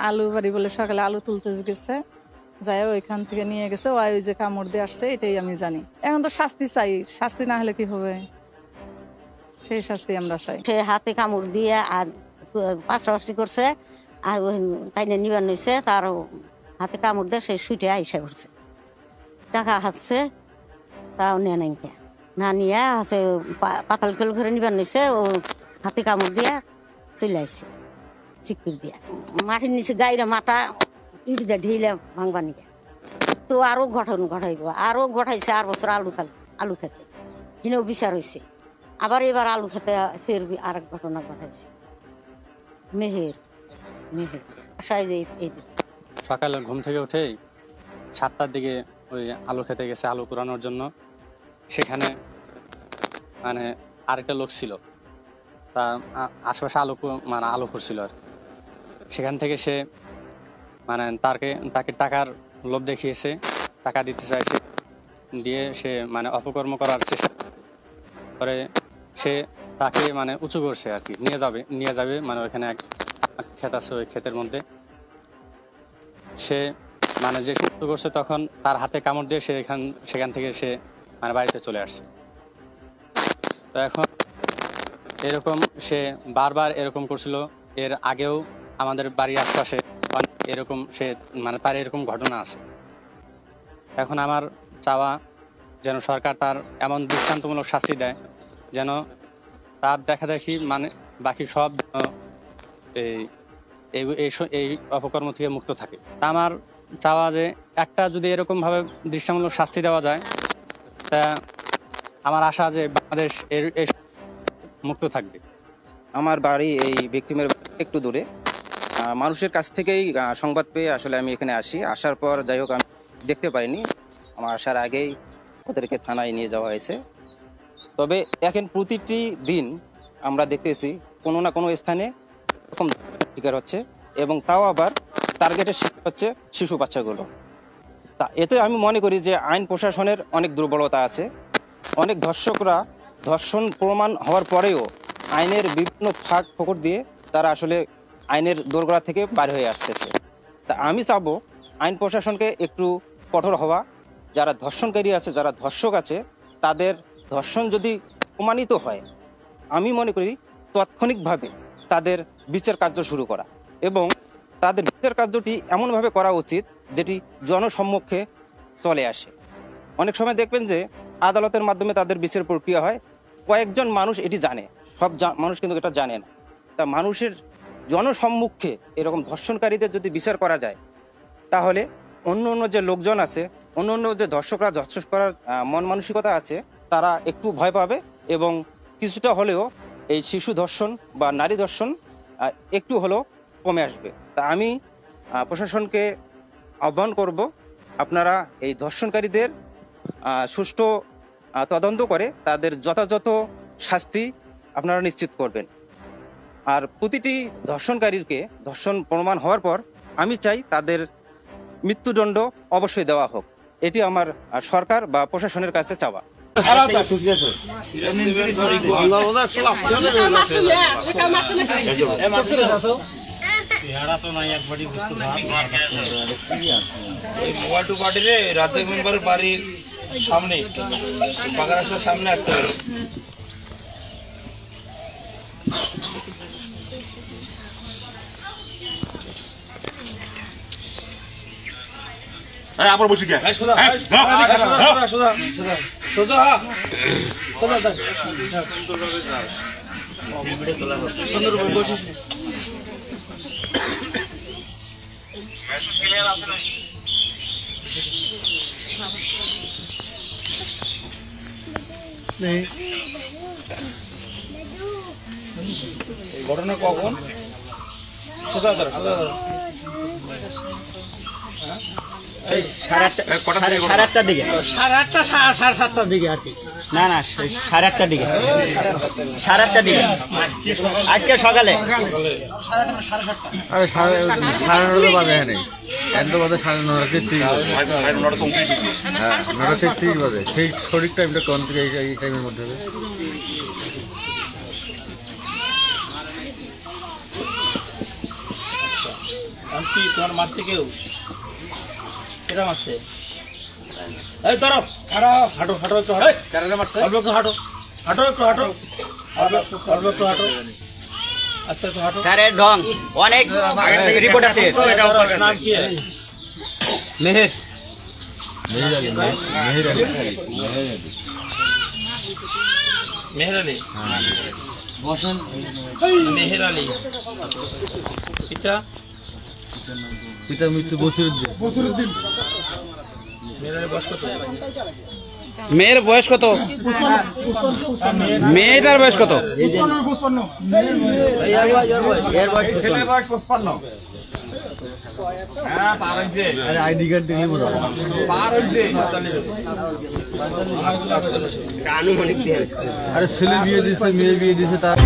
আলু বাড়ি বলে সকালে আলু তুলতে গেছে, যাই ওইখান থেকে নিয়ে গেছে, ওই যে কামড় দিয়ে আসছে, এটাই আমি জানি। এখন তো শাস্তি চাই, শাস্তি না হলে কি হবে, সেই শাস্তি আমরা চাই। সে হাতে কামড় দিয়ে আর পাশাপাশি করছে, আর ওই তাইনে নিবার নিছে, তার হাতে কামড় দিয়ে সে শুটে আইসা করছে, টাকা হাতছে, তাও নেয় নাই, না নিয়ে আছে পাতাল কেল ঘরে নিবার নিছে, ও হাতে কামড় দিয়ে চলে আসছে চিকুর দিয়ে, মাটির নিচে গাইরা মাথা ইট দিয়ে ঢিলে ভাঙবা নিয়ে। তো আরো ঘটন ঘটাইব, আরো ঘটাইছে, 8 বছর আলু খেতে হিনেও বিচার হয়েছে। আবার এবার আলু খেতে ফের আরেক ঘটনা ঘটাইছে। মেহের সকালে ঘুম থেকে উঠেই 7টার দিকে ওই আলু খেতে গেছে আলু কুড়ানোর জন্য। সেখানে মানে আরেকটা লোক ছিল, তা আশেপাশে আলু করছিল আর। সেখান থেকে সে মানে তাকে টাকার লোভ দেখিয়েছে, টাকা দিতে চাইছে, দিয়ে সে মানে অপকর্ম করার চেষ্টা করে। সে তাকে মানে উঁচু করছে আর কি, নিয়ে যাবে মানে ওইখানে এক ক্ষেত আছে, ওই ক্ষেতের মধ্যে সে মানে যে উঁচু করছে, তখন তার হাতে কামড় দিয়ে সে সেখান থেকে সে মানে বাড়িতে চলে আসছে। তো এখন এরকম সে বারবার এরকম করছিল। এর আগেও আমাদের বাড়ির আশপাশে এরকম সে মানে তার এরকম ঘটনা আছে। এখন আমার চাওয়া যেন সরকার তার এমন দৃষ্টান্তমূলক শাস্তি দেয়, যেন তার দেখাদেখি মানে বাকি সব এই অপকর্ম থেকে মুক্ত থাকে। তা আমার চাওয়া যে একটা যদি এরকম ভাবে দৃষ্টান্তমূলক শাস্তি দেওয়া যায়, তা আমার আশা যে বাংলাদেশ এর মুক্ত থাকবে। আমার বাড়ি এই ভিকটিমের একটু দূরে, মানুষের কাছ থেকেই সংবাদ পেয়ে আসলে আমি এখানে আসি। আসার পর যাই হোক আমি দেখতে পাইনি, আমার আসার আগেই ওদেরকে থানায় নিয়ে যাওয়া হয়েছে। তবে এখন প্রতিটি দিন আমরা দেখতেছি কোনো না কোনো স্থানে এরকম শিকার হচ্ছে, এবং তাও আবার টার্গেটের শিকার হচ্ছে শিশু বাচ্চাগুলো। তা এতে আমি মনে করি যে আইন প্রশাসনের অনেক দুর্বলতা আছে। অনেক ধর্ষকরা ধর্ষণ প্রমাণ হওয়ার পরেও আইনের বিভিন্ন ফাঁক ফোকর দিয়ে তারা আসলে আইনের দোরগোড়া থেকে বার হয়ে আসতেছে। তা আমি চাবো আইন প্রশাসনকে একটু কঠোর হওয়া। যারা ধর্ষণকারী আছে, যারা ধর্ষক আছে, তাদের ধর্ষণ যদি প্রমাণিত হয়, আমি মনে করি তাৎক্ষণিকভাবে তাদের বিচার কার্য শুরু করা, এবং তাদের বিচার কার্যটি এমনভাবে করা উচিত যেটি জনসম্মুখে চলে আসে। অনেক সময় দেখবেন যে আদালতের মাধ্যমে তাদের বিচার প্রক্রিয়া হয়, কয়েকজন মানুষ এটি জানে, সব মানুষ কিন্তু এটা জানে না। তা মানুষের জনসম্মুখে এরকম ধর্ষণকারীদের যদি বিচার করা যায়, তাহলে অন্য যে লোকজন আছে, অন্য যে ধর্ষকরা ধর্ষণ করার মন মানসিকতা আছে, তারা একটু ভয় পাবে, এবং কিছুটা হলেও এই শিশু ধর্ষণ বা নারী ধর্ষণ একটু হলেও কমে আসবে। তা আমি প্রশাসনকে আহ্বান করব, আপনারা এই ধর্ষণকারীদের সুষ্ঠু তদন্ত করে তাদের যথাযথ শাস্তি আপনারা নিশ্চিত করবেন। আর প্রতিটি ধর্ষণকারীকে ধর্ষণ প্রমাণ হওয়ার পর আমি চাই তাদের মৃত্যুদণ্ড অবশ্যই দেওয়া হোক। এটি আমার সরকার বা প্রশাসনের কাছে চাওয়া। সামনে পাকা রাস্তার সামনে আসতে হবে। আবার বসে গে সোজা সোজা সোজা সুন্দর বসিস ঘটনা কখন? সোজা ধর সোজা ধর। সাড়ে আটটার দিকে, সাড়ে 7টার দিকে আর কি। না সাড়ে 8টার দিকে, সাড়ে 8টার দিকে আজকে সকালে। আরে সাড়ে 9টা বাজে, এখানে এত বাজে 9:30, হ্যাঁ 9:30 বাজে। সেই সঠিক টাইমটা কোন থেকে এই টাইমের মধ্যে হবে? কি তোমার মারছে কেউ? কেটা মারছে? এই ধরো, খাড়াও, হাঁটো, হাঁটো একটু হাঁটো। কারণে মারছে? অল্প একটু হাঁটো, হাঁটো একটু হাঁটো, অল্প একটু হাঁটো, আস্তে একটু হাঁটো। স্যারের ঢং অনেক রিপোর্ট আছে। নাম কি? মেহের মেহের আলী মেহের আলী। মেহের আলী। পিতা? পিতার মৃত্যু বসিরউদ্দিন। মেহের আলী বয়স কত? মেয়ের বয়স কত? মেয়েটার বয়স কত? ছেলের বয়স 55। আরে আইডি কার্ড দিলে মনে হয় আনুমানিক আরে ছেলে বিয়ে দিছে মেয়ে বিয়ে দিছে তার